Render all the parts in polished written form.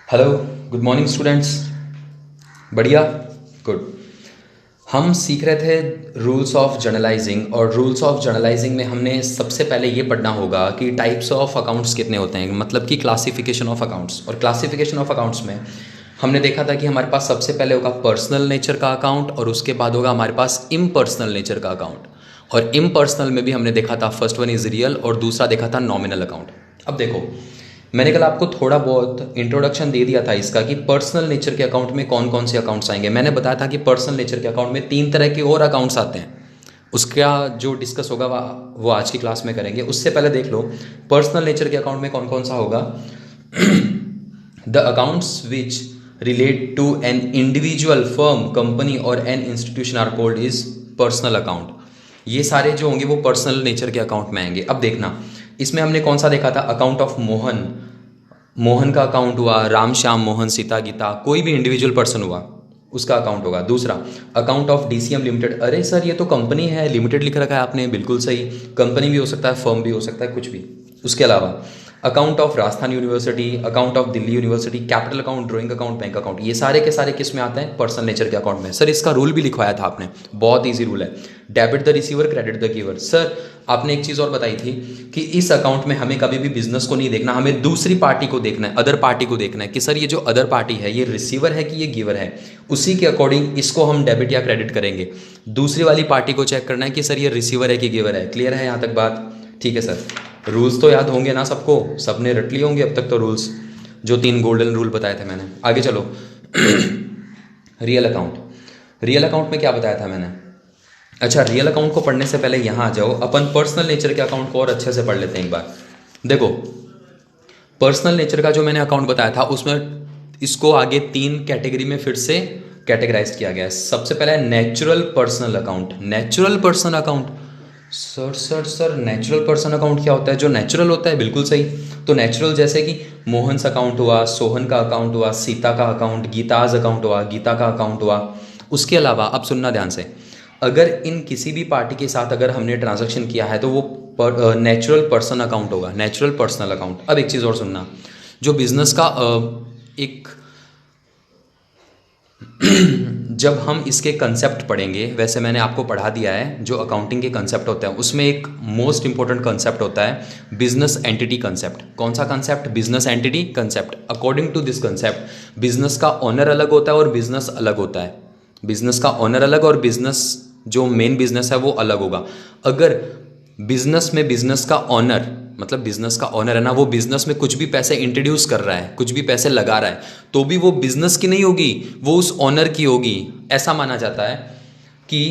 Hello, good morning students. बढ़िया, good. हम सीख रहे थे रूल्स ऑफ जर्नलाइजिंग, और रूल्स ऑफ जर्नलाइजिंग में हमने सबसे पहले ये पढ़ना होगा कि टाइप्स ऑफ अकाउंट्स कितने होते हैं, मतलब कि क्लासिफिकेशन ऑफ अकाउंट्स। और क्लासिफिकेशन ऑफ अकाउंट्स में हमने देखा था कि हमारे पास सबसे पहले होगा पर्सनल नेचर का अकाउंट, और उसके बाद होगा हमारे पास इम्पर्सनल नेचर का अकाउंट। और इम्पर्सनल में भी हमने देखा था फर्स्ट वन इज रियल और दूसरा देखा था नॉमिनल अकाउंट। अब देखो, मैंने कल आपको थोड़ा बहुत इंट्रोडक्शन दे दिया था इसका कि पर्सनल नेचर के अकाउंट में कौन कौन से अकाउंट्स आएंगे। मैंने बताया था कि पर्सनल नेचर के अकाउंट में 3 तरह के और अकाउंट्स आते हैं। उसका जो डिस्कस होगा वो आज की क्लास में करेंगे। उससे पहले देख लो पर्सनल नेचर के अकाउंट में कौन कौन सा होगा। The accounts which relate to an individual, firm, company और an institution are called is personal account. ये सारे जो होंगे वो पर्सनल नेचर के अकाउंट में आएंगे। अब देखना, इसमें हमने कौन सा देखा था, अकाउंट ऑफ मोहन। मोहन का अकाउंट हुआ, राम श्याम मोहन सीता गीता, कोई भी इंडिविजुअल पर्सन हुआ उसका अकाउंट होगा। दूसरा अकाउंट ऑफ डीसीएम लिमिटेड। अरे सर, ये तो कंपनी है, लिमिटेड लिख रखा है आपने, बिल्कुल सही, कंपनी भी हो सकता है, फर्म भी हो सकता है, कुछ भी। उसके अलावा account of Rajasthan university, account of Delhi university, capital account, drawing account, bank account, ये सारे के सारे किस में आते हैं, पर्सनल नेचर के अकाउंट में। सर इसका रूल भी लिखवाया था आपने, बहुत ईजी रूल है, debit the receiver, credit the giver. Sir आपने एक चीज़ और बताई थी कि इस अकाउंट में हमें कभी भी बिजनेस को नहीं देखना, हमें दूसरी पार्टी को देखना है, अदर पार्टी को देखना है कि सर ये जो अदर पार्टी है ये रिसीवर है कि ये गिवर है। उसी के अकॉर्डिंग इसको हम डेबिट या क्रेडिट करेंगे। दूसरी वाली पार्टी को चेक करना है कि सर ये रिसीवर है कि गिवर है। क्लियर है यहाँ तक बात? ठीक है सर, रूल्स तो याद होंगे ना सबको, सबने रट लिए होंगे अब तक तो रूल्स, जो 3 गोल्डन रूल बताए थे मैंने। आगे चलो। Real account. रियल अकाउंट में क्या बताया था मैंने? अच्छा, रियल अकाउंट को पढ़ने से पहले यहाँ आ जाओ, अपन पर्सनल नेचर के अकाउंट को और अच्छे से पढ़ लेते हैं एक बार। देखो, पर्सनल नेचर का जो मैंने अकाउंट बताया था उसमें इसको आगे 3 कैटेगरी में फिर से कैटेगराइज किया गया है। सबसे पहला है natural personal account. Natural personal account, sir natural person account क्या होता है? जो नेचुरल होता है, बिल्कुल सही। तो नेचुरल जैसे कि मोहन अकाउंट हुआ, सोहन का अकाउंट हुआ, सीता का अकाउंट, गीताज अकाउंट हुआ, गीता का अकाउंट हुआ। उसके अलावा अब सुनना ध्यान से, अगर इन किसी भी पार्टी के साथ अगर हमने ट्रांजैक्शन किया है तो वो नेचुरल पर्सन अकाउंट होगा, नेचुरल पर्सनल अकाउंट। अब एक चीज़ और सुनना, जो बिजनेस का एक जब हम इसके कंसेप्ट पढ़ेंगे, वैसे मैंने आपको पढ़ा दिया है जो अकाउंटिंग के कंसेप्ट होते हैं, उसमें एक मोस्ट इंपॉर्टेंट कंसेप्ट होता है बिजनेस एंटिटी कंसेप्ट। कौन सा concept? Business entity concept. According to this concept business का ओनर अलग होता है और बिजनेस अलग होता है। बिजनेस का ओनर अलग और बिजनेस जो मेन बिजनेस है वो अलग होगा। अगर बिजनेस में बिजनेस का ओनर, मतलब बिजनेस का ओनर है ना, वो बिजनेस में कुछ भी पैसे इंट्रोड्यूस कर रहा है, कुछ भी पैसे लगा रहा है, तो भी वो बिजनेस की नहीं होगी, वो उस ओनर की होगी। ऐसा माना जाता है कि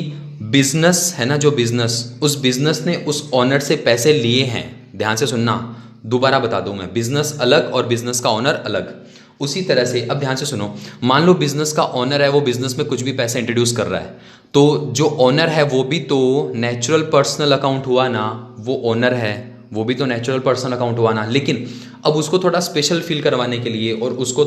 बिजनेस है ना, जो बिजनेस, उस बिजनेस ने उस ओनर से पैसे लिए हैं। ध्यान से सुनना, दोबारा बता दूं मैं, बिजनेस अलग और बिजनेस का ओनर अलग। उसी तरह से अब ध्यान से सुनो, मान लो बिजनेस का ओनर है, वो बिजनेस में कुछ भी पैसे इंट्रोड्यूस कर रहा है, तो जो ओनर है वो भी तो नेचुरल पर्सनल अकाउंट हुआ ना, वो ओनर है, वो भी तो नेचुरल पर्सन अकाउंट हुआ ना। लेकिन अब उसको थोड़ा स्पेशल फील करवाने के लिए और उसको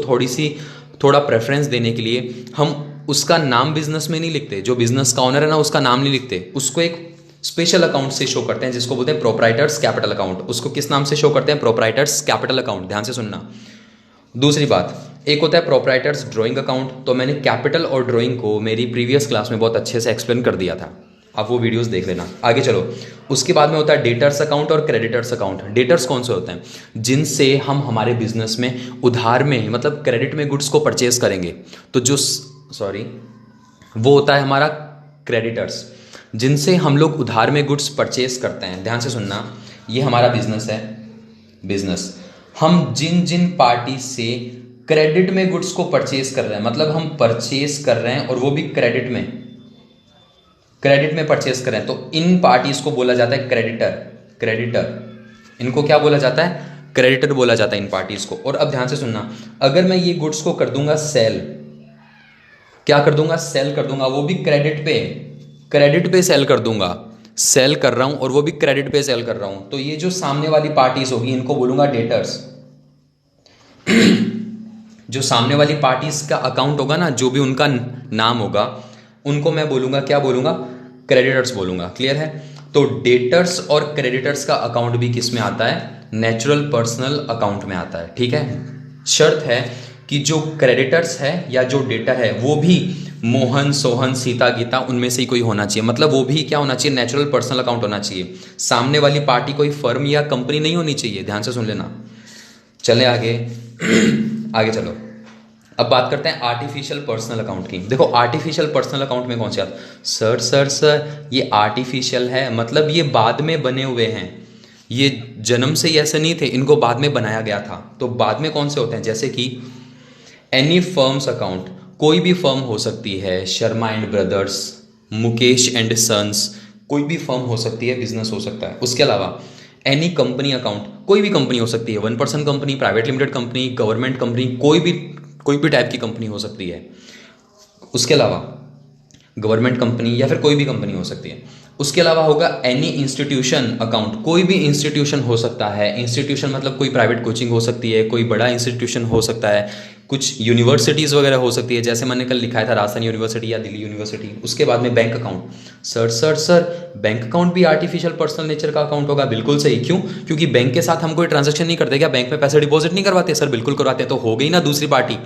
थोड़ा प्रेफरेंस देने के लिए हम उसका नाम बिजनेस में नहीं लिखते, जो बिजनेस का ओनर है ना उसका नाम नहीं लिखते, उसको एक स्पेशल अकाउंट से शो करते हैं जिसको बोलते हैं प्रोप्राइटर्स कैपिटल अकाउंट। उसको किस नाम से शो करते हैं? Proprietors capital account. ध्यान से सुनना। दूसरी बात, एक होता है प्रोप्राइटर्स ड्राइंग अकाउंट। तो मैंने कैपिटल और ड्राइंग को मेरी प्रीवियस क्लास में बहुत अच्छे से एक्सप्लेन कर दिया था, आप वो वीडियोस देख लेना। आगे चलो, उसके बाद में होता है डेटर्स अकाउंट और क्रेडिटर्स अकाउंट। डेटर्स कौन से होते हैं? जिनसे हम हमारे बिजनेस में उधार में, मतलब क्रेडिट में गुड्स को परचेज करेंगे, तो जो वो होता है हमारा क्रेडिटर्स, जिनसे हम लोग उधार में गुड्स परचेज करते हैं। ध्यान से सुनना, ये हमारा बिजनेस है। बिजनेस, हम जिन जिन पार्टी से क्रेडिट में गुड्स को परचेज कर रहे हैं, मतलब हम परचेज कर रहे हैं और वो भी क्रेडिट में परचेस करें, तो इन पार्टीज को बोला जाता है क्रेडिटर। इनको क्या बोला जाता है? क्रेडिटर बोला जाता है इन पार्टीज को। और अब ध्यान से सुनना, अगर मैं ये गुड्स को कर दूंगा सेल, क्या कर दूंगा? सेल कर दूंगा, वो भी क्रेडिट पे सेल कर दूंगा। सेल कर रहा हूं और वो भी क्रेडिट पे सेल कर रहा हूं, तो ये जो सामने वाली पार्टीज होगी इनको बोलूंगा डेटर्स। जो सामने वाली पार्टीज का अकाउंट होगा ना, जो भी उनका नाम होगा, उनको मैं बोलूंगा, क्या बोलूंगा? क्रेडिटर्स बोलूंगा। क्लियर है? तो डेटर्स और क्रेडिटर्स का अकाउंट भी किस में आता है? नेचुरल पर्सनल अकाउंट में आता है। ठीक है, शर्त है कि जो क्रेडिटर्स है या जो डेटर है वो भी मोहन, सोहन, सीता, गीता उनमें से ही कोई होना चाहिए। मतलब वो भी क्या होना चाहिए, नेचुरल पर्सनल अकाउंट होना चाहिए। सामने वाली पार्टी कोई फर्म या कंपनी नहीं होनी चाहिए। ध्यान से सुन लेना। चले आगे आगे चलो। अब बात करते हैं आर्टिफिशियल पर्सनल अकाउंट की। देखो आर्टिफिशियल पर्सनल अकाउंट में कौन से आते? सर ये आर्टिफिशियल है मतलब ये बाद में बने हुए हैं, ये जन्म से ही ऐसे नहीं थे, इनको बाद में बनाया गया था। तो बाद में कौन से होते हैं? जैसे कि एनी फर्म्स अकाउंट, कोई भी फर्म हो सकती है, Sharma and brothers, Mukesh and sons, कोई भी फर्म हो सकती है, बिजनेस हो सकता है। उसके अलावा एनी कंपनी अकाउंट, कोई भी कंपनी हो सकती है, 1% company, private limited company, government company, कोई भी टाइप की कंपनी हो सकती है। उसके अलावा गवर्नमेंट कंपनी या फिर कोई भी कंपनी हो सकती है। उसके अलावा होगा एनी इंस्टीट्यूशन अकाउंट, कोई भी इंस्टीट्यूशन हो सकता है। इंस्टीट्यूशन मतलब कोई प्राइवेट कोचिंग हो सकती है, कोई बड़ा इंस्टीट्यूशन हो सकता है, कुछ यूनिवर्सिटीज़ वगैरह हो सकती है, जैसे मैंने कल लिखा था राजस्थान यूनिवर्सिटी या दिल्ली यूनिवर्सिटी। उसके बाद में bank account. Sir bank account भी आर्टिफिशियल पर्सनल नेचर का अकाउंट होगा। बिल्कुल सही। क्यों? क्योंकि बैंक के साथ हम कोई ट्रांजेक्शन नहीं करते क्या? बैंक में पैसे डिपॉजिट नहीं करवाते? सर बिल्कुल करवाते हैं। तो हो गई ना दूसरी पार्टी।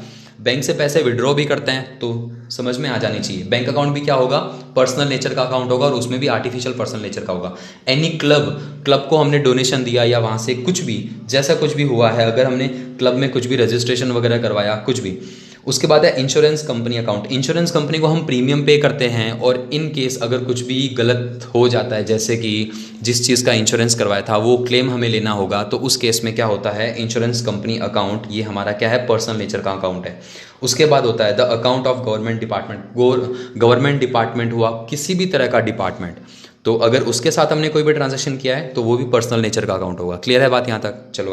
बैंक से पैसे विड्रॉ भी करते हैं, तो समझ में आ जानी चाहिए। बैंक अकाउंट भी क्या होगा? पर्सनल नेचर का अकाउंट होगा और उसमें भी आर्टिफिशियल पर्सनल नेचर का होगा। एनी क्लब को हमने डोनेशन दिया या वहाँ से कुछ भी, जैसा कुछ भी हुआ है, अगर हमने क्लब में कुछ भी रजिस्ट्रेशन वगैरह करवाया, कुछ भी। उसके बाद है insurance company account. Insurance company को हम प्रीमियम पे करते हैं और इन केस अगर कुछ भी गलत हो जाता है, जैसे कि जिस चीज़ का इंश्योरेंस करवाया था वो क्लेम हमें लेना होगा, तो उस केस में क्या होता है, इंश्योरेंस कंपनी अकाउंट ये हमारा क्या है, पर्सनल नेचर का अकाउंट है। उसके बाद होता है the account of government department. Government department हुआ किसी भी तरह का डिपार्टमेंट, तो अगर उसके साथ हमने कोई भी ट्रांजेक्शन किया है तो वो भी पर्सनल नेचर का अकाउंट होगा। क्लियर है बात यहाँ तक? चलो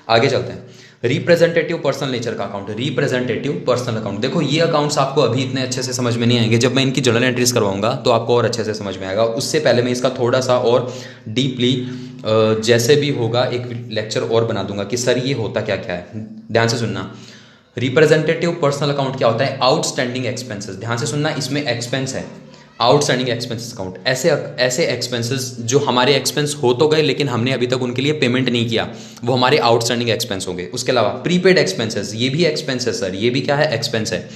आगे चलते हैं। रिप्रेजेंटेटिव पर्सनल नेचर का अकाउंट। रिप्रेजेंटेटिव पर्सनल अकाउंट, देखो ये अकाउंट्स आपको अभी इतने अच्छे से समझ में नहीं आएंगे, जब मैं इनकी जर्नल एंट्रीज करवाऊंगा तो आपको और अच्छे से समझ में आएगा। उससे पहले मैं इसका थोड़ा सा और डीपली जैसे भी होगा एक लेक्चर और बना दूंगा कि सर ये होता क्या क्या है। ध्यान से सुनना। रिप्रेजेंटेटिव पर्सनल अकाउंट क्या होता है? Outstanding expenses. ध्यान से सुनना, इसमें एक्सपेंस है, आउटस्टैंडिंग एक्सपेंसेस अकाउंट। ऐसे एक्सपेंसेस जो हमारे एक्सपेंस हो तो गए लेकिन हमने अभी तक उनके लिए पेमेंट नहीं किया, वो हमारे आउटस्टैंडिंग एक्सपेंस होंगे। उसके अलावा प्रीपेड एक्सपेंसेस, ये भी एक्सपेंस है सर, ये भी क्या है, एक्सपेंस है।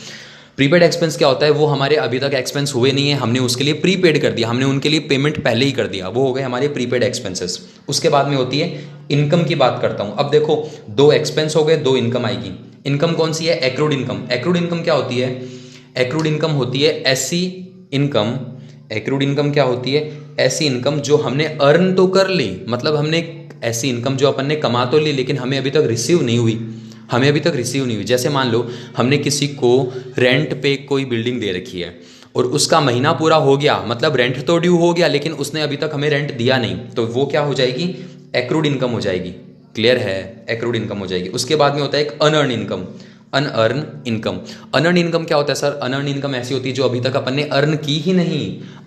प्रीपेड एक्सपेंस क्या होता है? वो हमारे अभी तक एक्सपेंस हुए नहीं है, हमने उसके लिए प्रीपेड कर दिया, हमने उनके लिए पेमेंट पहले ही कर दिया, वो हो गए हमारे प्रीपेड एक्सपेंसेस। उसके बाद में होती है इनकम की बात करता हूँ। अब देखो दो एक्सपेंस हो गए, दो इनकम आएगी। इनकम कौन सी है? Accrued income. एक्रूड इनकम क्या होती है? एक्रूड इनकम होती है ऐसी इनकम, एक्रूड इनकम क्या होती है? ऐसी इनकम जो हमने अर्न तो कर ली, मतलब हमने ऐसी इनकम जो अपन ने कमा तो ली लेकिन हमें अभी तक रिसीव नहीं हुई। जैसे मान लो हमने किसी को रेंट पे कोई बिल्डिंग दे रखी है और उसका महीना पूरा हो गया, मतलब रेंट तो ड्यू हो गया लेकिन उसने अभी तक हमें रेंट दिया नहीं, तो वो क्या हो जाएगी? एक्रूड इनकम हो जाएगी। क्लियर है? एक्रूड इनकम हो जाएगी। उसके बाद में होता है एक unearned income. Unearned income. Unearned income क्या होता है सर? अनअर्न इनकम ऐसी होती है जो अभी तक अपन ने अर्न की ही नहीं,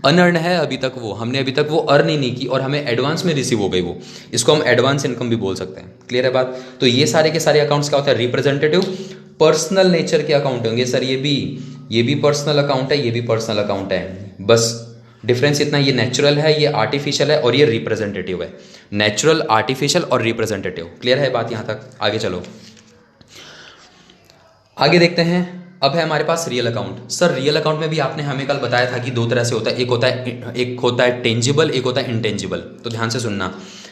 अनअर्न है अभी तक, वो हमने अभी तक वो अर्न ही नहीं की और हमें एडवांस में रिसीव हो गई वो, इसको हम एडवांस इनकम भी बोल सकते हैं। क्लियर है बात? तो ये सारे के सारे अकाउंट्स क्या होता है? रिप्रेजेंटेटिव पर्सनल नेचर के अकाउंट होंगे सर। ये भी पर्सनल अकाउंट है, ये भी पर्सनल अकाउंट है। बस डिफरेंस इतना, ये नेचुरल है, ये आर्टिफिशियल है और ये रिप्रेजेंटेटिव है। नेचुरल, आर्टिफिशियल और रिप्रेजेंटेटिव। क्लियर है बात यहाँ तक? आगे चलो, आगे देखते हैं। अब है हमारे पास real account. Sir real account में भी आपने हमें कल बताया था कि दो तरह से होता है, एक होता है टेंजिबल, एक होता है इनटेंजिबल। तो ध्यान से सुनना,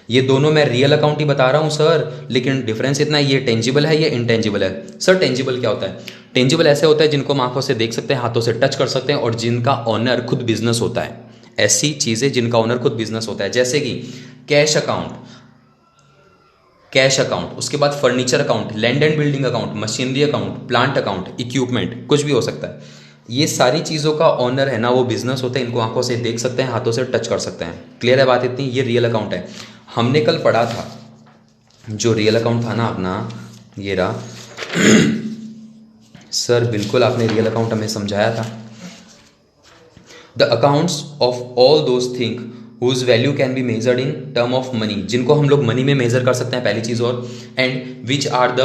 ये दोनों मैं रियल अकाउंट ही बता रहा हूँ सर, लेकिन डिफरेंस इतना है, ये टेंजिबल है, ये इनटेंजिबल है। सर टेंजिबल क्या होता है? टेंजिबल ऐसे होता है जिनको हम आंखों से देख सकते हैं, हाथों से टच कर सकते हैं और जिनका ऑनर खुद बिजनेस होता है। ऐसी चीज़ें जिनका ऑनर खुद बिजनेस होता है, जैसे कि कैश अकाउंट, उसके बाद furniture account, land and building account, machinery account, plant account, equipment, कुछ भी हो सकता है। ये सारी चीज़ों का ऑनर है ना, वो बिजनेस होता है, इनको आंखों से देख सकते हैं, हाथों से टच कर सकते हैं। क्लियर है बात इतनी? ये रियल अकाउंट है। हमने कल पढ़ा था जो रियल अकाउंट था ना अपना, ये रहा सर बिल्कुल आपने रियल अकाउंट हमें समझाया था। The accounts of all those thing whose value can be measured in term of money, जिनको हम लोग मनी में मेजर कर सकते हैं, पहली चीज। और and which are the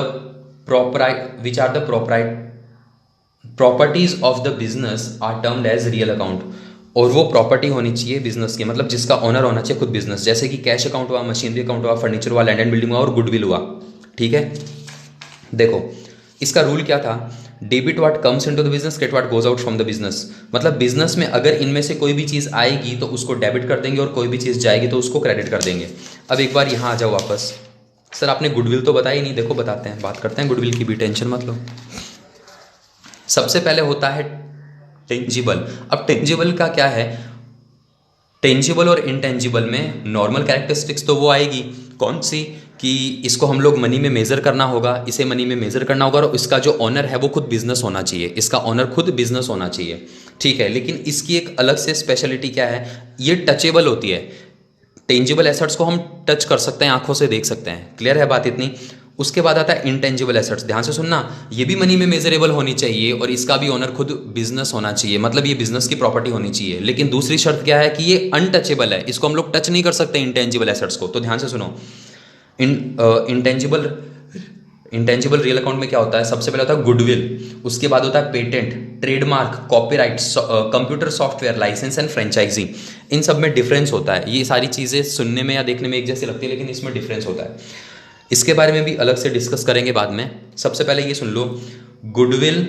properties of the business are termed as real account. और वो प्रॉपर्टी होनी चाहिए बिजनेस की, मतलब जिसका ओनर होना चाहिए खुद बिजनेस, जैसे कि कैश अकाउंट हुआ, मशीनरी अकाउंट हुआ, फर्नीचर हुआ, लैंड एंड बिल्डिंग हुआ और गुडविल हुआ। ठीक है, देखो इसका रूल क्या था, debit what comes into the business, credit what goes out from the business. मतलब बिजनेस में अगर इनमें से कोई भी चीज़ आएगी तो उसको डेबिट कर देंगे और कोई भी चीज़ जाएगी तो उसको क्रेडिट कर देंगे। अब एक बार यहाँ आ जाओ वापस। सर आपने गुडविल तो बताई नहीं, देखो बताते हैं, बात करते हैं गुडविल की भी, टेंशन मत लो। सबसे पहले होता है टेंजिबल। अब टेंजिबल का क्या है, टेंजिबल और इनटेंजिबल में नॉर्मल कैरेक्टरिस्टिक्स तो वो आएगी, कौन सी, कि इसको हम लोग मनी में मेज़र करना होगा, इसे मनी में मेज़र करना होगा, और इसका जो ऑनर है वो खुद बिजनेस होना चाहिए, इसका ऑनर खुद बिजनेस होना चाहिए, ठीक है। लेकिन इसकी एक अलग से स्पेशलिटी क्या है, ये टचेबल होती है। टेंजिबल एसेट्स को हम टच कर सकते हैं, आंखों से देख सकते हैं, क्लियर है बात इतनी। उसके बाद आता है इनटेंजिबल एसेट्स, ध्यान से सुनना, ये भी मनी में मेजरेबल होनी चाहिए और इसका भी ओनर खुद बिजनेस होना चाहिए, मतलब ये बिजनेस की प्रॉपर्टी होनी चाहिए। लेकिन दूसरी शर्त क्या है कि ये अनटचेबल है, इसको हम लोग टच नहीं कर सकते इंटेंजिबल एसेट्स को। तो ध्यान से सुनो, इंटेंजिबल इंटेंजिबल रियल अकाउंट में क्या होता है, सबसे पहले होता है गुडविल, उसके बाद होता है patent, trademark, copyright, computer software, licence and franchisee. इन सब में डिफरेंस होता है, ये सारी चीज़ें सुनने में या देखने में एक जैसी लगती है लेकिन इसमें डिफरेंस होता है। इसके बारे में भी अलग से डिस्कस करेंगे बाद में। सबसे पहले ये सुन लो, गुडविल,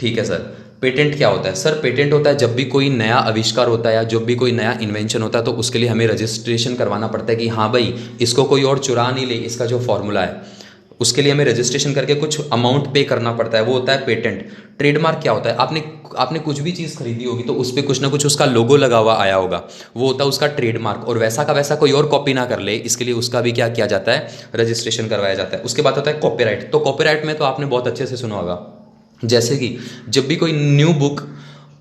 ठीक है सर। पेटेंट क्या होता है, सर पेटेंट होता है जब भी कोई नया आविष्कार होता है या जब भी कोई नया इन्वेंशन होता है तो उसके लिए हमें रजिस्ट्रेशन करवाना पड़ता है कि हाँ भाई इसको कोई और चुरा नहीं ले, इसका जो फॉर्मूला है उसके लिए हमें रजिस्ट्रेशन करके कुछ अमाउंट पे करना पड़ता है, वो होता है पेटेंट। ट्रेडमार्क क्या होता है, आपने कुछ भी चीज़ खरीदी होगी तो उस पर कुछ ना कुछ उसका लोगो लगा हुआ आया होगा, वो होता है उसका ट्रेडमार्क, और वैसा का वैसा कोई और कॉपी ना कर ले, इसके लिए उसका भी क्या किया जाता है, रजिस्ट्रेशन करवाया जाता है। उसके बाद होता है कॉपीराइट। तो कॉपीराइट में तो आपने बहुत अच्छे से सुना होगा, जैसे कि जब भी कोई न्यू बुक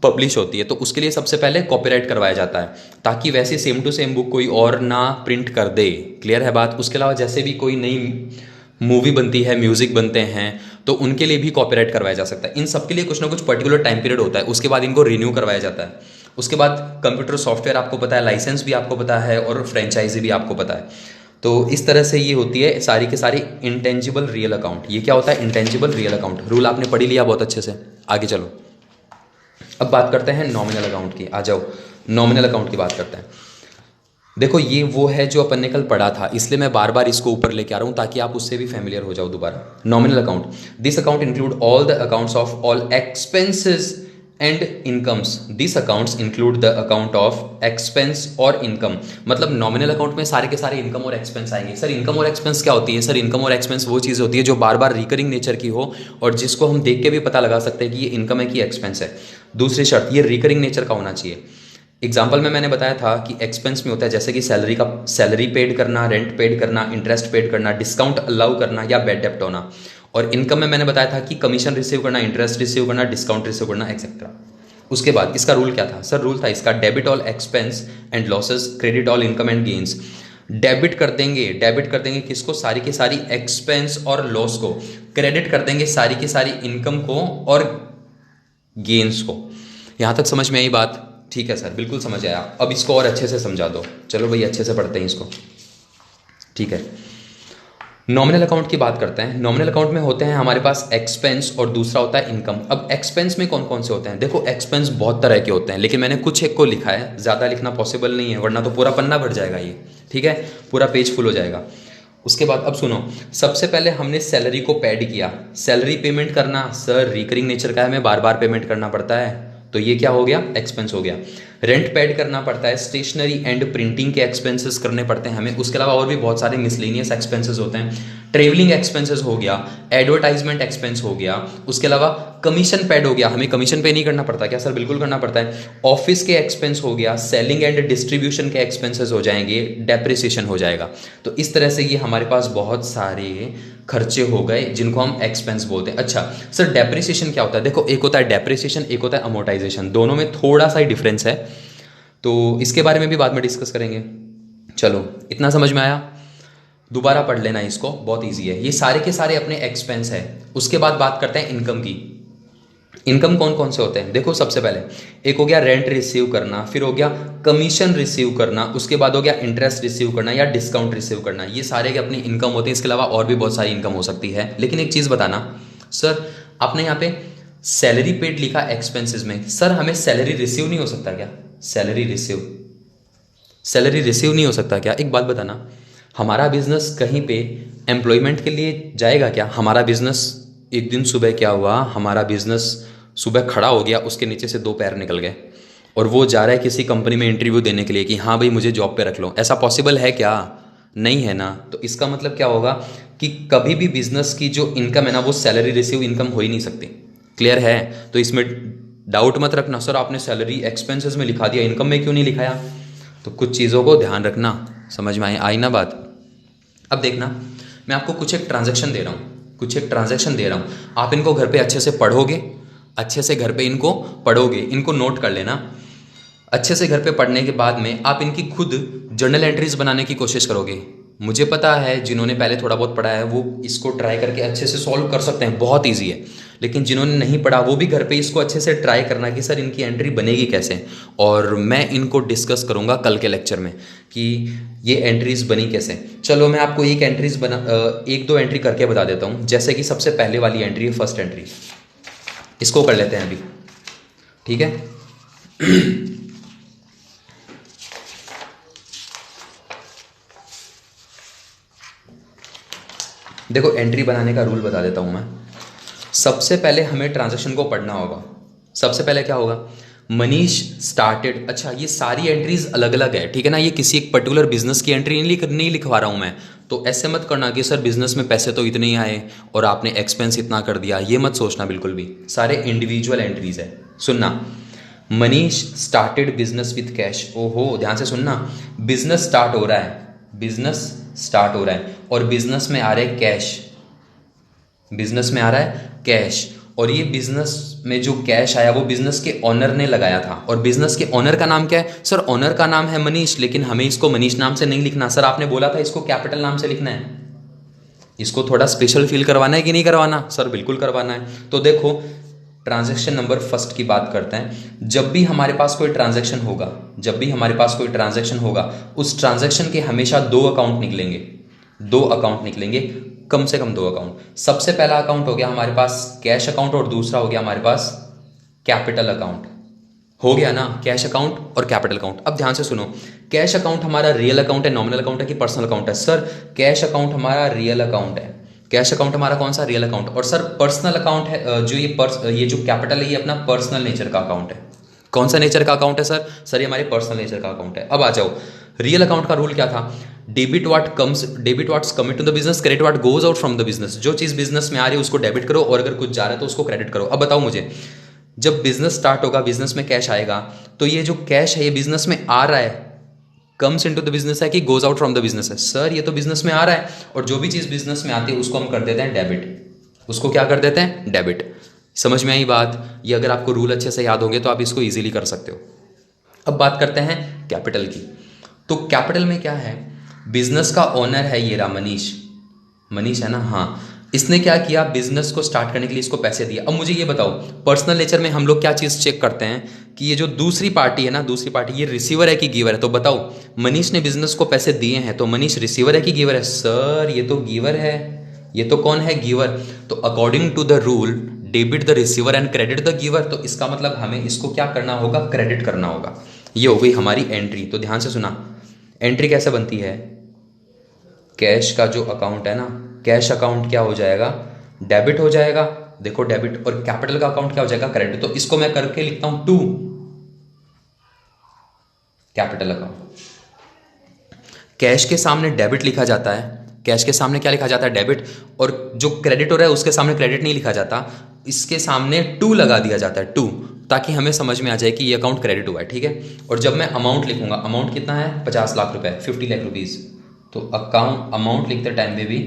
पब्लिश होती है तो उसके लिए सबसे पहले कॉपीराइट करवाया जाता है, ताकि वैसे सेम टू सेम बुक कोई और ना प्रिंट कर दे, क्लियर है बात। उसके अलावा जैसे भी कोई नई मूवी बनती है, म्यूजिक बनते हैं, तो उनके लिए भी कॉपीराइट करवाया जा सकता है। इन सब के लिए कुछ ना कुछ पर्टिकुलर टाइम पीरियड होता है, उसके बाद इनको रिन्यू करवाया जाता है। उसके बाद कंप्यूटर सॉफ्टवेयर आपको पता है, लाइसेंस भी आपको पता है और फ्रेंचाइजी भी आपको पता है। तो इस तरह से ये होती है सारी के सारी इंटेंजिबल रियल अकाउंट। ये क्या होता है, इंटेंजिबल रियल अकाउंट। रूल आपने पढ़ी लिया बहुत अच्छे से, आगे चलो। अब बात करते हैं नॉमिनल अकाउंट की, आ जाओ नॉमिनल अकाउंट की बात करते हैं। देखो ये वो है जो अपन ने कल पढ़ा था, इसलिए मैं बार बार इसको ऊपर लेके आ रहा हूँ ताकि आप उससे भी फैमिलियर हो जाओ दोबारा। Nominal account, this account include all the accounts of all expenses and incomes. This accounts include the account of expense और इनकम। मतलब नॉमिनल अकाउंट में सारे के सारे इनकम और एक्सपेंस आएंगे। सर इनकम और एक्सपेंस क्या होती है, सर इनकम और एक्सपेंस वो चीज़ होती है जो बार बार रिकरिंग नेचर की हो और जिसको हम देख के भी पता लगा सकते हैं कि ये इनकम है कि एक्सपेंस है। दूसरी शर्त, ये रिकरिंग नेचर का होना चाहिए। एग्जाम्पल में मैंने बताया था कि एक्सपेंस में होता है जैसे कि सैलरी पेड करना, रेंट पेड करना, इंटरेस्ट पेड करना, डिस्काउंट अलाउ करना या बैड डेप्ट होना। और इनकम में मैंने बताया था कि कमीशन रिसीव करना, इंटरेस्ट रिसीव करना, डिस्काउंट रिसीव करना, एक्सेट्रा। उसके बाद इसका रूल क्या था, सर रूल था इसका debit all expense and losses, credit all income and gains. Debit कर देंगे किसको, सारी की सारी एक्सपेंस और लॉस को, क्रेडिट कर देंगे सारी की सारी इनकम को और गेन्स को। यहां तक समझ में आई बात, ठीक है सर बिल्कुल समझ आया। अब इसको और अच्छे से समझा दो, चलो भाई अच्छे से पढ़ते हैं इसको, ठीक है। नॉमिनल अकाउंट की बात करते हैं। नॉमिनल अकाउंट में होते हैं हमारे पास एक्सपेंस और दूसरा होता है इनकम। अब एक्सपेंस में कौन कौन से होते हैं, देखो एक्सपेंस बहुत तरह के होते हैं लेकिन मैंने कुछ एक को लिखा है, ज़्यादा लिखना पॉसिबल नहीं है वरना तो पूरा पन्ना भर जाएगा ये, ठीक है, पूरा पेज फुल हो जाएगा। उसके बाद अब सुनो, सबसे पहले हमने सैलरी को पेड किया। सैलरी पेमेंट करना सर रिकरिंग नेचर का है, हमें बार बार पेमेंट करना पड़ता है, तो ये क्या हो गया, एक्सपेंस हो गया। रेंट पेड करना पड़ता है, स्टेशनरी एंड प्रिंटिंग के एक्सपेंसेस करने पड़ते हैं हमें। उसके अलावा और भी बहुत सारे मिसलेनियस एक्सपेंसेस होते हैं। ट्रेवलिंग एक्सपेंसेस हो गया, एडवर्टाइजमेंट एक्सपेंस हो गया, उसके अलावा कमीशन पेड हो गया, हमें कमीशन पे नहीं करना पड़ता क्या, सर बिल्कुल करना पड़ता है। ऑफिस के एक्सपेंस हो गया, सेलिंग एंड डिस्ट्रीब्यूशन के एक्सपेंसेस हो जाएंगे, डेप्रिसिएशन हो जाएगा। तो इस तरह से ये हमारे पास बहुत सारे खर्चे हो गए जिनको हम एक्सपेंस बोलते हैं। अच्छा सर डेप्रिसिएशन क्या होता है, देखो एक होता है डेप्रिसिएशन, एक होता है अमोर्टाइजेशन, दोनों में थोड़ा सा ही डिफरेंस है, तो इसके बारे में भी बाद में डिस्कस करेंगे। चलो इतना समझ में आया, दोबारा पढ़ लेना इसको, बहुत इजी है। ये सारे के सारे अपने एक्सपेंस है। उसके बाद बात करते हैं इनकम की। इनकम कौन कौन से होते हैं, देखो सबसे पहले एक हो गया रेंट रिसीव करना, फिर हो गया कमीशन रिसीव करना, उसके बाद हो गया इंटरेस्ट रिसीव करना या डिस्काउंट रिसीव करना। ये सारे के अपनी इनकम होते हैं। इसके अलावा और भी बहुत सारी इनकम हो सकती है। लेकिन एक चीज़ बताना, सर आपने यहाँ पे सैलरी पेड लिखा एक्सपेंसेस में, सर हमें सैलरी रिसीव नहीं हो सकता क्या, सैलरी रिसीव नहीं हो सकता क्या? एक बात बताना, हमारा बिजनेस कहीं पे एम्प्लॉयमेंट के लिए जाएगा क्या? हमारा बिजनेस एक दिन सुबह क्या हुआ, हमारा बिजनेस सुबह खड़ा हो गया, उसके नीचे से 2 पैर निकल गए और वो जा रहा है किसी कंपनी में इंटरव्यू देने के लिए कि हाँ भाई मुझे जॉब पे रख लो। ऐसा पॉसिबल है क्या? नहीं है ना। तो इसका मतलब क्या होगा कि कभी भी बिजनेस की जो इनकम है ना वो सैलरी रिसीव इनकम हो ही नहीं सकती। क्लियर है? तो इसमें डाउट मत रखना सर आपने सैलरी एक्सपेंसेस में लिखा दिया, इनकम में क्यों नहीं लिखाया। तो कुछ चीज़ों को ध्यान रखना। समझ में आई ना बात? अब देखना, मैं आपको कुछ एक ट्रांजैक्शन दे रहा हूँ, आप इनको घर पे अच्छे से पढ़ोगे, अच्छे से घर पे इनको पढ़ोगे, इनको नोट कर लेना। अच्छे से घर पे पढ़ने के बाद में आप इनकी खुद जर्नल एंट्रीज बनाने की कोशिश करोगे। मुझे पता है जिन्होंने पहले थोड़ा बहुत पढ़ा है वो इसको ट्राई करके अच्छे से सॉल्व कर सकते हैं, बहुत ईजी है। लेकिन जिन्होंने नहीं पढ़ा वो भी घर पे इसको अच्छे से ट्राई करना कि सर इनकी एंट्री बनेगी कैसे। और मैं इनको डिस्कस करूँगा कल के लेक्चर में कि ये एंट्रीज बनी कैसे। चलो मैं आपको एक दो एंट्री करके बता देता हूँ। जैसे कि सबसे पहले वाली एंट्री है, फर्स्ट एंट्री, इसको कर लेते हैं अभी, ठीक है। देखो एंट्री बनाने का रूल बता देता हूँ मैं। सबसे पहले हमें ट्रांजैक्शन को पढ़ना होगा। सबसे पहले क्या होगा, मनीष स्टार्टेड। अच्छा ये सारी एंट्रीज अलग अलग है, ठीक है ना, ये किसी एक पर्टिकुलर बिजनेस की एंट्री नहीं लिखवा रहा हूँ मैं। तो ऐसे मत करना कि सर बिजनेस में पैसे तो इतने ही आए और आपने एक्सपेंस इतना कर दिया, ये मत सोचना बिल्कुल भी। सारे इंडिविजुअल एंट्रीज है। सुनना, Manish started business with cash. ओहो ध्यान से सुनना, बिजनेस स्टार्ट हो रहा है, बिजनेस स्टार्ट हो रहा है और बिजनेस में आ रहा है कैश, बिजनेस में आ रहा है कैश। और ये बिजनेस में जो कैश आया वो बिजनेस के ओनर ने लगाया था। और बिजनेस के ओनर का नाम क्या है? सर ओनर का नाम है मनीष, लेकिन हमें इसको मनीष नाम से नहीं लिखना। सर आपने बोला था इसको कैपिटल नाम से लिखना है। इसको थोड़ा स्पेशल फील करवाना है कि नहीं करवाना? सर बिल्कुल करवाना है। तो देखो ट्रांजैक्शन नंबर फर्स्ट की बात करते हैं। जब भी हमारे पास कोई ट्रांजैक्शन होगा, उस ट्रांजैक्शन के हमेशा 2 अकाउंट निकलेंगे, 2 अकाउंट निकलेंगे, कम से कम 2 अकाउंट। सबसे पहला अकाउंट हो गया हमारे पास कैश अकाउंट और दूसरा हो गया हमारे पास कैपिटल अकाउंट। हो गया ना, कैश अकाउंट और कैपिटल अकाउंट। अब ध्यान से सुनो, कैश अकाउंट हमारा रियल अकाउंट है, नॉमिनल अकाउंट है कि पर्सनल अकाउंट है? सर कैश अकाउंट हमारा रियल अकाउंट है। कैश अकाउंट हमारा कौन सा? Real account. और सर पर्सनल अकाउंट है जो ये जो कैपिटल है ये अपना पर्सनल नेचर का अकाउंट है। कौन सा नेचर का अकाउंट है सर? सर ये हमारे पर्सनल नेचर का अकाउंट है। अब आ जाओ, रियल अकाउंट का रूल क्या था? Debit what's commit to the business, credit what goes out from the business. जो चीज बिजनेस में आ रही है उसको डेबिट करो और अगर कुछ जा रहा है तो उसको क्रेडिट करो। अब बताओ मुझे, जब बिजनेस स्टार्ट होगा, बिजनेस में कैश आएगा, तो ये जो कैश है ये बिजनेस में आ रहा है, कम्स इनटू द बिजनेस है कि goes out from the business है? सर ये तो बिजनेस में आ रहा है। और जो भी चीज बिजनेस में आती है उसको हम कर देते हैं डेबिट। उसको क्या कर देते हैं? डेबिट। समझ में आई बात? ये अगर आपको रूल अच्छे से याद होंगे तो आप इसको इजीली कर सकते हो। अब बात करते हैं कैपिटल की। तो कैपिटल में क्या है? बिजनेस का ओनर है ये रहा मनीष, मनीष है ना, हाँ। इसने क्या किया? बिजनेस को स्टार्ट करने के लिए इसको पैसे दिए। अब मुझे ये बताओ, पर्सनल नेचर में हम लोग क्या चीज़ चेक करते हैं कि ये जो दूसरी पार्टी है ना, दूसरी पार्टी ये रिसीवर है कि गिवर है? तो बताओ, मनीष ने बिजनेस को पैसे दिए हैं तो मनीष रिसीवर है कि गिवर है? सर ये तो गिवर है। ये तो कौन है? गिवर। तो according to the rule debit the receiver and credit the giver. तो इसका मतलब हमें इसको क्या करना होगा? क्रेडिट करना होगा। ये हो गई हमारी एंट्री। तो ध्यान से सुना, एंट्री कैसे बनती है? कैश का जो अकाउंट है ना, कैश अकाउंट क्या हो जाएगा? डेबिट हो जाएगा। देखो डेबिट। और कैपिटल का अकाउंट क्या हो जाएगा? क्रेडिट। तो इसको मैं करके लिखता हूं 2 कैपिटल अकाउंट। कैश के सामने डेबिट लिखा जाता है, कैश के सामने क्या लिखा जाता है? डेबिट। और जो क्रेडिट हो रहा है उसके सामने क्रेडिट नहीं लिखा जाता, इसके सामने 2 लगा दिया जाता है, 2, ताकि हमें समझ में आ जाए कि ये अकाउंट क्रेडिट हुआ है, ठीक है। और जब मैं अमाउंट लिखूंगा, अमाउंट कितना है? 50 लाख रुपए, 50 लाख रुपीज। तो अमाउंट लिखते टाइम में भी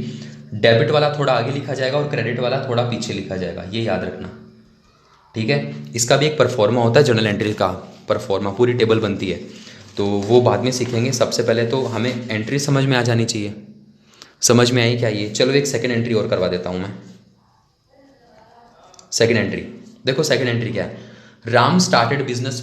डेबिट वाला थोड़ा आगे लिखा जाएगा और क्रेडिट वाला थोड़ा पीछे लिखा जाएगा, ये याद रखना, ठीक है। इसका भी एक परफॉर्मा होता है, जर्नल एंट्री का परफॉर्मा, पूरी टेबल बनती है, तो वो बाद में सीखेंगे। सबसे पहले तो हमें एंट्री समझ में आ जानी चाहिए। समझ में आई क्या ये? चलो एक सेकेंड एंट्री और करवा देता हूँ मैं। सेकेंड एंट्री देखो, सेकेंड एंट्री क्या है? Ram started business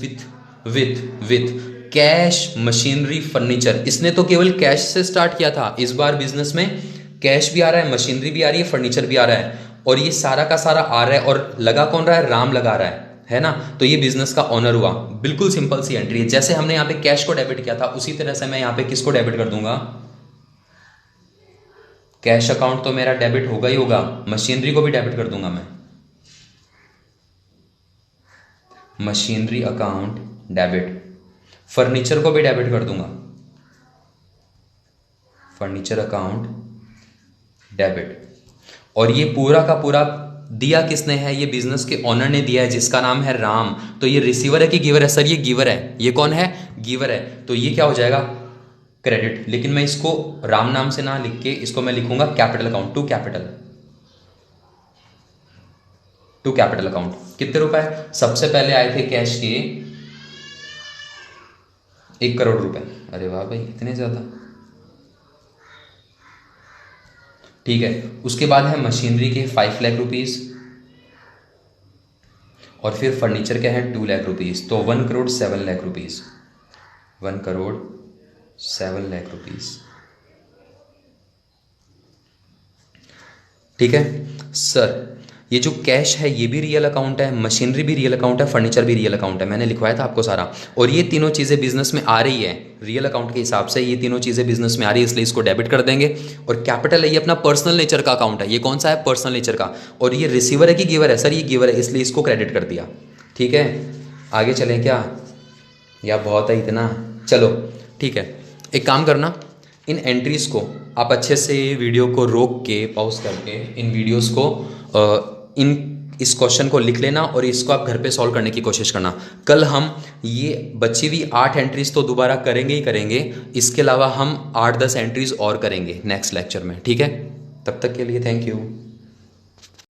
with cash, machinery, furniture. इसने तो केवल कैश से स्टार्ट किया था, इस बार बिजनेस में कैश भी आ रहा है, मशीनरी भी आ रही है, फर्नीचर भी आ रहा है, और ये सारा का सारा आ रहा है। और लगा कौन रहा है? राम लगा रहा है ना। तो ये बिजनेस का ओनर हुआ। बिल्कुल सिंपल सी एंट्री है। जैसे हमने यहाँ पे कैश को डेबिट किया था उसी तरह से मैं यहाँ पे किसको डेबिट कर दूंगा? कैश अकाउंट तो मेरा डेबिट होगा ही होगा, मशीनरी को भी डेबिट कर दूंगा मैं, मशीनरी अकाउंट डेबिट, फर्नीचर को भी डेबिट कर दूंगा, फर्नीचर अकाउंट डेबिट। और ये पूरा का पूरा दिया किसने है? ये बिजनेस के ओनर ने दिया है जिसका नाम है राम। तो ये रिसीवर है कि गिवर है? सर ये गिवर है। ये कौन है? गिवर है। तो ये क्या हो जाएगा? क्रेडिट। लेकिन मैं इसको राम नाम से ना लिख के इसको मैं लिखूंगा capital account, to capital account. कितने रुपए? सबसे पहले आए थे कैश के 1 करोड़ रुपए। अरे वाह भाई, इतने ज्यादा। ठीक है, उसके बाद है मशीनरी के 5 लाख रुपीज, और फिर फर्नीचर के हैं 2 लाख रुपीज। तो 1 करोड़ 7 लाख रुपीज, 1 करोड़ 7 लाख रुपीज। ठीक है सर, ये जो कैश है ये भी रियल अकाउंट है, मशीनरी भी रियल अकाउंट है, फर्नीचर भी रियल अकाउंट है, मैंने लिखवाया था आपको सारा। और ये तीनों चीज़ें बिजनेस में आ रही है रियल अकाउंट के हिसाब से, ये तीनों चीज़ें बिजनेस में आ रही है, इसलिए इसको डेबिट कर देंगे। और कैपिटल है, ये अपना पर्सनल नेचर का अकाउंट है। ये कौन सा है? पर्सनल नेचर का। और ये रिसीवर है कि गिवर है? सर ये गिवर है, इसलिए इसको क्रेडिट कर दिया। ठीक है, आगे चलें क्या, या बहुत है इतना? चलो ठीक है, एक काम करना, इन एंट्रीज़ को आप अच्छे से वीडियो को रोक के पॉज करके इन वीडियोस को इस क्वेश्चन को लिख लेना और इसको आप घर पे सॉल्व करने की कोशिश करना। कल हम ये बची हुई 8 एंट्रीज तो दोबारा करेंगे ही करेंगे, इसके अलावा हम 8-10 एंट्रीज और करेंगे नेक्स्ट लेक्चर में। ठीक है, तब तक के लिए थैंक यू।